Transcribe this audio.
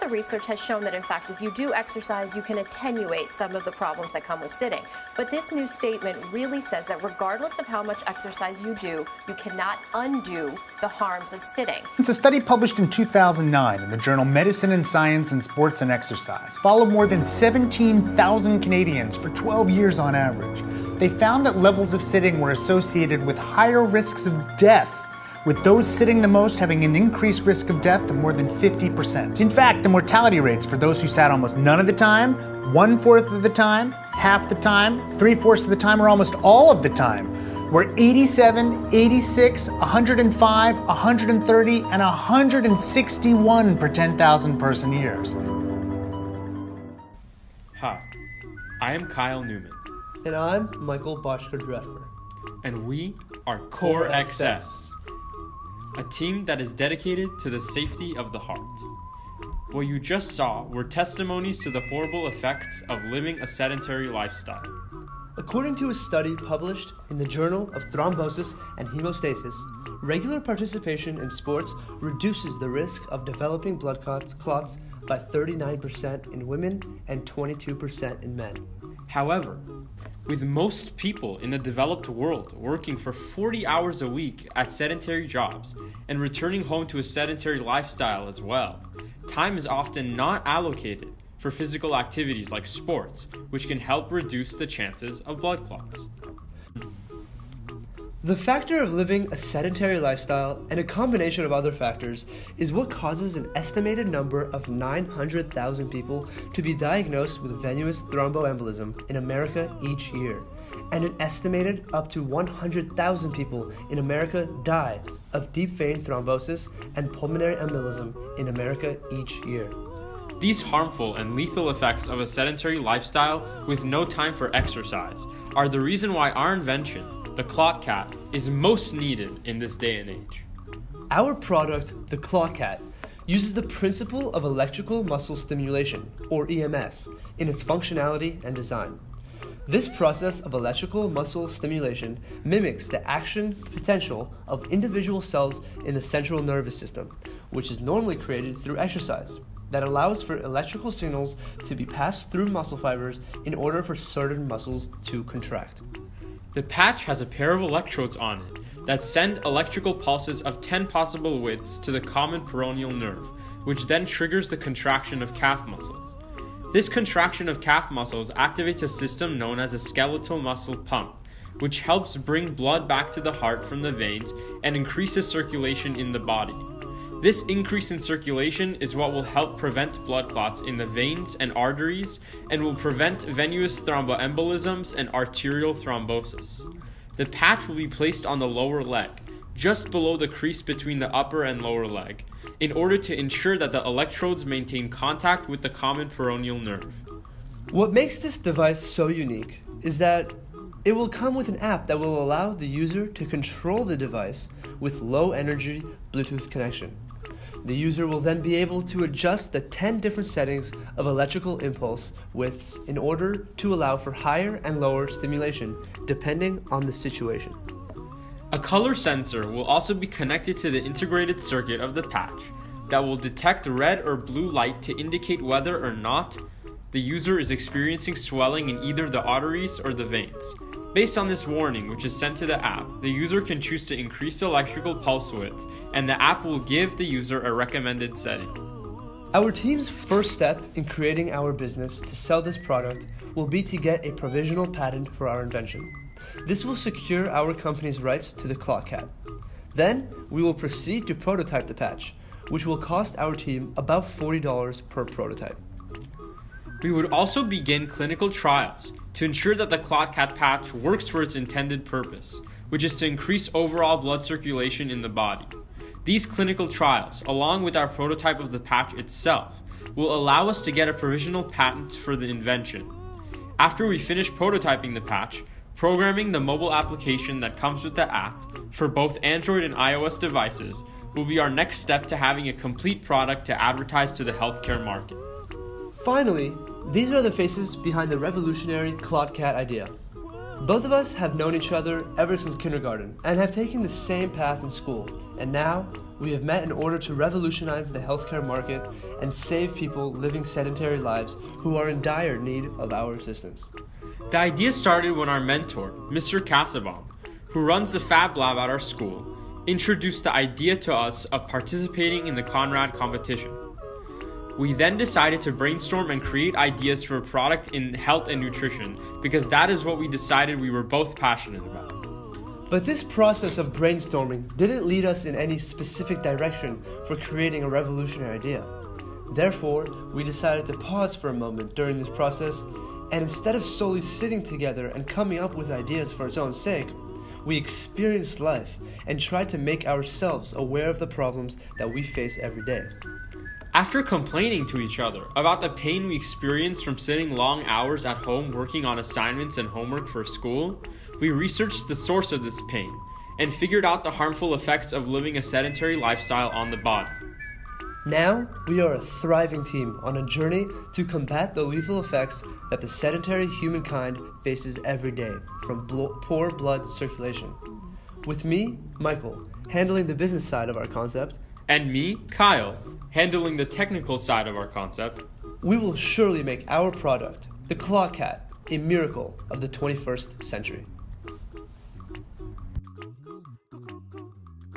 the research has shown that, in fact, if you do exercise, you can attenuate some of the problems that come with sitting. But this new statement really says that regardless of how much exercise you do, you cannot undo the harms of sitting. It's a study published in 2009 in the journal Medicine and Science in Sports and Exercise. Followed more than 17,000 Canadians for 12 years on average. They found that levels of sitting were associated with higher risks of death, with those sitting the most having an increased risk of death of more than 50%. In fact, the mortality rates for those who sat almost none of the time, 1/4 of the time, half the time, 3/4 of the time, or almost all of the time, were 87, 86, 105, 130, and 161 per 10,000 person years. Hi, I am Kyle Newman. And I'm Michael Bochkur Dratver. And we are CorXS, a team that is dedicated to the safety of the heart. What you just saw were testimonies to the horrible effects of living a sedentary lifestyle. According to a study published in the Journal of Thrombosis and Hemostasis, regular participation in sports reduces the risk of developing blood clots by 39% in women and 22% in men. However, with most people in the developed world working for 40 hours a week at sedentary jobs and returning home to a sedentary lifestyle as well, time is often not allocated for physical activities like sports, which can help reduce the chances of blood clots. The factor of living a sedentary lifestyle and a combination of other factors is what causes an estimated number of 900,000 people to be diagnosed with venous thromboembolism in America each year, and an estimated up to 100,000 people in America die of deep vein thrombosis and pulmonary embolism in America each year. These harmful and lethal effects of a sedentary lifestyle with no time for exercise are the reason why our invention, the ClotCat, is most needed in this day and age. Our product, the ClotCat, uses the principle of electrical muscle stimulation, or EMS, in its functionality and design. This process of electrical muscle stimulation mimics the action potential of individual cells in the central nervous system, which is normally created through exercise, that allows for electrical signals to be passed through muscle fibers in order for certain muscles to contract. The patch has a pair of electrodes on it that send electrical pulses of 10 possible widths to the common peroneal nerve, which then triggers the contraction of calf muscles. This contraction of calf muscles activates a system known as a skeletal muscle pump, which helps bring blood back to the heart from the veins and increases circulation in the body. This increase in circulation is what will help prevent blood clots in the veins and arteries and will prevent venous thromboembolisms and arterial thrombosis. The patch will be placed on the lower leg, just below the crease between the upper and lower leg, in order to ensure that the electrodes maintain contact with the common peroneal nerve. What makes this device so unique is that it will come with an app that will allow the user to control the device with low energy Bluetooth connection. The user will then be able to adjust the 10 different settings of electrical impulse widths in order to allow for higher and lower stimulation depending on the situation. A color sensor will also be connected to the integrated circuit of the patch that will detect red or blue light to indicate whether or not the user is experiencing swelling in either the arteries or the veins. Based on this warning, which is sent to the app, the user can choose to increase the electrical pulse width, and the app will give the user a recommended setting. Our team's first step in creating our business to sell this product will be to get a provisional patent for our invention. This will secure our company's rights to the ClotCat. Then, we will proceed to prototype the patch, which will cost our team about $40 per prototype. We would also begin clinical trials to ensure that the ClotCat patch works for its intended purpose, which is to increase overall blood circulation in the body. These clinical trials, along with our prototype of the patch itself, will allow us to get a provisional patent for the invention. After we finish prototyping the patch, programming the mobile application that comes with the app for both Android and iOS devices will be our next step to having a complete product to advertise to the healthcare market. Finally, these are the faces behind the revolutionary ClotCat idea. Both of us have known each other ever since kindergarten and have taken the same path in school, and now we have met in order to revolutionize the healthcare market and save people living sedentary lives who are in dire need of our assistance. The idea started when our mentor, Mr. Kassabaum, who runs the Fab Lab at our school, introduced the idea to us of participating in the Conrad competition. We then decided to brainstorm and create ideas for a product in health and nutrition because that is what we decided we were both passionate about. But this process of brainstorming didn't lead us in any specific direction for creating a revolutionary idea. Therefore, we decided to pause for a moment during this process, and instead of solely sitting together and coming up with ideas for its own sake, we experienced life and tried to make ourselves aware of the problems that we face every day. After complaining to each other about the pain we experienced from sitting long hours at home working on assignments and homework for school, we researched the source of this pain and figured out the harmful effects of living a sedentary lifestyle on the body. Now, we are a thriving team on a journey to combat the lethal effects that the sedentary humankind faces every day from poor blood circulation. With me, Michael, handling the business side of our concept, And me, Kyle, handling the technical side of our concept, we will surely make our product, the ClotCat, a miracle of the 21st century.